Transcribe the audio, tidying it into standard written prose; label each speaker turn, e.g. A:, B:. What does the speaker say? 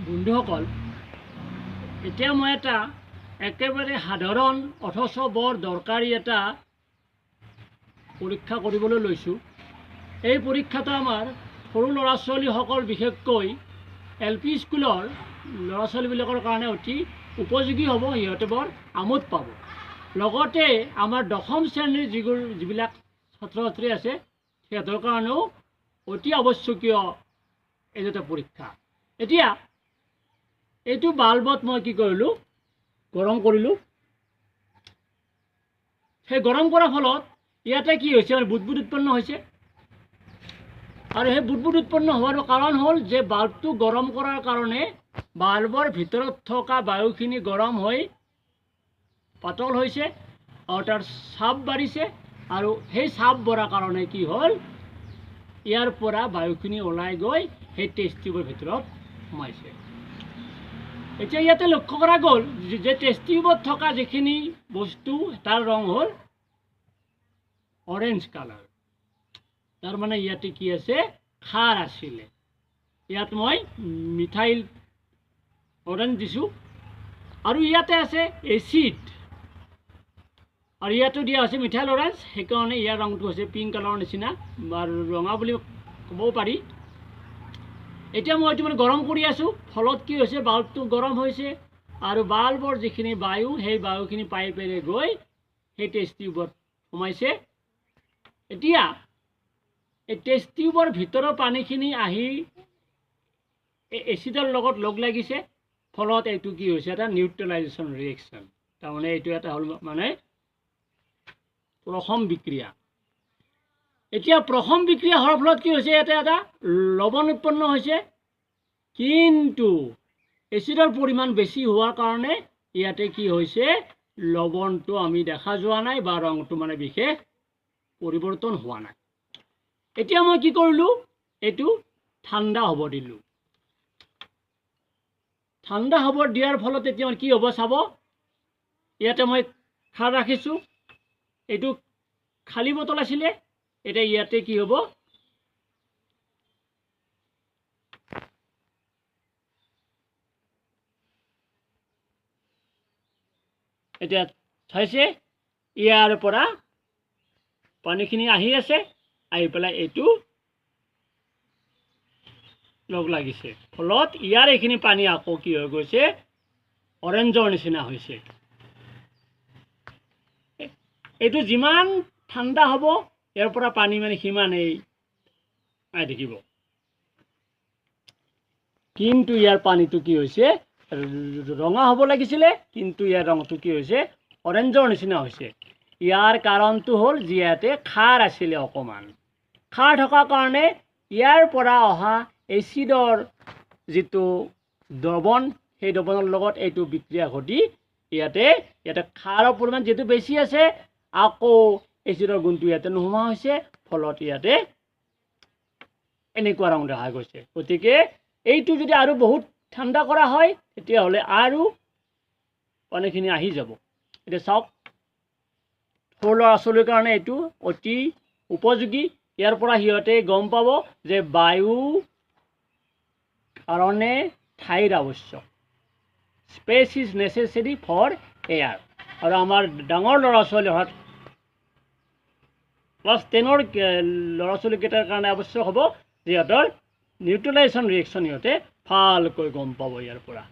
A: বন্ধুসকল, এতিয়া মই এটা একেবাৰে সাধাৰণ অথচ বৰ দৰকাৰী এটা পৰীক্ষা কৰিবলৈ লৈছোঁ। এই পৰীক্ষাটো আমাৰ সৰু ল'ৰা ছোৱালীসকল, বিশেষকৈ LP স্কুলৰ ল'ৰা ছোৱালীবিলাকৰ কাৰণে অতি উপযোগী হ'ব। সিহঁতে বৰ আমোদ পাব। লগতে আমাৰ দশম শ্ৰেণীৰ যিবিলাক ছাত্ৰ ছাত্ৰী আছে সিহঁতৰ কাৰণেও অতি আৱশ্যকীয় এই দুটা পৰীক্ষা। এতিয়া এইটো বাল্বত মই কি কৰিলোঁ, গৰম কৰিলোঁ। সেই গৰম কৰাৰ ফলত ইয়াতে কি হৈছে, বুদবুদ উৎপন্ন হৈছে। আৰু সেই বুদবুদ উৎপন্ন হোৱাৰ কাৰণ হ'ল যে বাল্বটো গৰম কৰাৰ কাৰণে বাল্বৰ ভিতৰত থকা বায়ুখিনি গৰম হৈ পাতল হৈছে আৰু তাৰ চাপ বাঢ়িছে। আৰু সেই চাপ বঢ়াৰ কাৰণে কি হ'ল, ইয়াৰ পৰা বায়ুখিনি ওলাই গৈ সেই টেষ্ট টিউবৰ ভিতৰত সোমাইছে। এতিয়া ইয়াতে লক্ষ্য কৰা গ'ল যে টেষ্ট টিউবত থকা যিখিনি বস্তু তাৰ ৰং হ'ল অৰেঞ্জ কালাৰ। তাৰমানে ইয়াতে কি আছে, খাৰ আছিলে। ইয়াত মই মিথাইল অৰেঞ্জ দিছোঁ আৰু ইয়াতে আছে এচিড আৰু ইয়াতো দিয়া হৈছে মিথাইল অৰেঞ্জ। সেইকাৰণে ইয়াৰ ৰংটো হৈছে পিংক কালাৰৰ নিচিনা বা ৰঙা বুলি ক'বও পাৰি। এতিয়া মই এইটো গৰম কৰি আছোঁ, ফলত কি হৈছে, বাল্বটো গৰম হৈছে আৰু বাল্বৰ যিখিনি বায়ু, সেই বায়ুখিনি পাইপেৰে গৈ সেই টেষ্ট টিউবত সোমাইছে। এতিয়া এই টেষ্ট টিউবৰ ভিতৰৰ পানীখিনি আহি এই এচিডৰ লগত লগ লাগিছে, ফলত এইটো কি হৈছে, এটা নিউট্ৰেলাইজেশ্যন ৰিয়েকশ্যন। তাৰমানে এইটো এটা হ'ল প্ৰথম বিক্ৰিয়া। এতিয়া প্ৰথম বিক্ৰিয়া হোৱাৰ ফলত কি হৈছে, ইয়াতে এটা লৱণ উৎপন্ন হৈছে। কিন্তু এচিডৰ পৰিমাণ বেছি হোৱাৰ কাৰণে ইয়াতে কি হৈছে, লৱণটো আমি দেখা যোৱা নাই বা ৰংটো বিশেষ পৰিৱৰ্তন হোৱা নাই। এতিয়া মই কি কৰিলোঁ, এইটো ঠাণ্ডা হ'ব দিলোঁ। ঠাণ্ডা হ'ব দিয়াৰ ফলত এতিয়া কি হ'ব চাব। ইয়াতে মই খাৰ ৰাখিছোঁ, এইটো খালী বটল আছিলে। এতিয়া ইয়াতে কি হ'ব, এতিয়া চাইছে, ইয়াৰ পৰা পানীখিনি আহি আছে, আহি পেলাই এইটো লগ লাগিছে, ফলত ইয়াৰ এইখিনি পানী আকৌ কি হৈ গৈছে, অৰেঞ্জৰ নিচিনা হৈছে। এইটো যিমান ঠাণ্ডা হ'ব ইয়াৰ পৰা পানী সিমানেই আহি থাকিব। কিন্তু ইয়াৰ পানীটো কি হৈছে, ৰঙা হ'ব লাগিছিলে, কিন্তু ইয়াৰ ৰংটো কি হৈছে, অৰেঞ্জৰ নিচিনা হৈছে। ইয়াৰ কাৰণটো হ'ল যে ইয়াতে খাৰ আছিলে অকণমান। খাৰ থকাৰ কাৰণে ইয়াৰ পৰা অহা এচিডৰ যিটো দ্ৰৱণ, সেই দ্ৰৱণৰ লগত এইটো বিক্ৰিয়া ঘটি ইয়াতে খাৰৰ পৰিমাণ যিহেতু বেছি আছে, আকৌ এচিডৰ গুণটো ইয়াতে নোহোৱা হৈছে, ফলত ইয়াতে এনেকুৱা ৰং দেখা গৈছে। গতিকে এইটো যদি আৰু বহুত ঠাণ্ডা কৰা হয় তেতিয়াহ'লে আৰু পানীখিনি আহি যাব। এতিয়া চাওক, সৰু ল'ৰা ছোৱালীৰ কাৰণে এইটো অতি উপযোগী। ইয়াৰ পৰা সিহঁতে গম পাব যে বায়ু কাৰণে ঠাইৰ আৱশ্যক। Space is necessary for air. আৰু আমাৰ ডাঙৰ ল'ৰা ছোৱালী অৰ্থাৎ ক্লাছ 10ৰ ল'ৰা ছোৱালীকেইটাৰ কাৰণে আৱশ্যক হ'ব যে সিহঁতৰ নিউট্ৰেলাইজেশ্যন ৰিয়েকশ্যন সিহঁতে ভালকৈ গম পাব ইয়াৰ পৰা।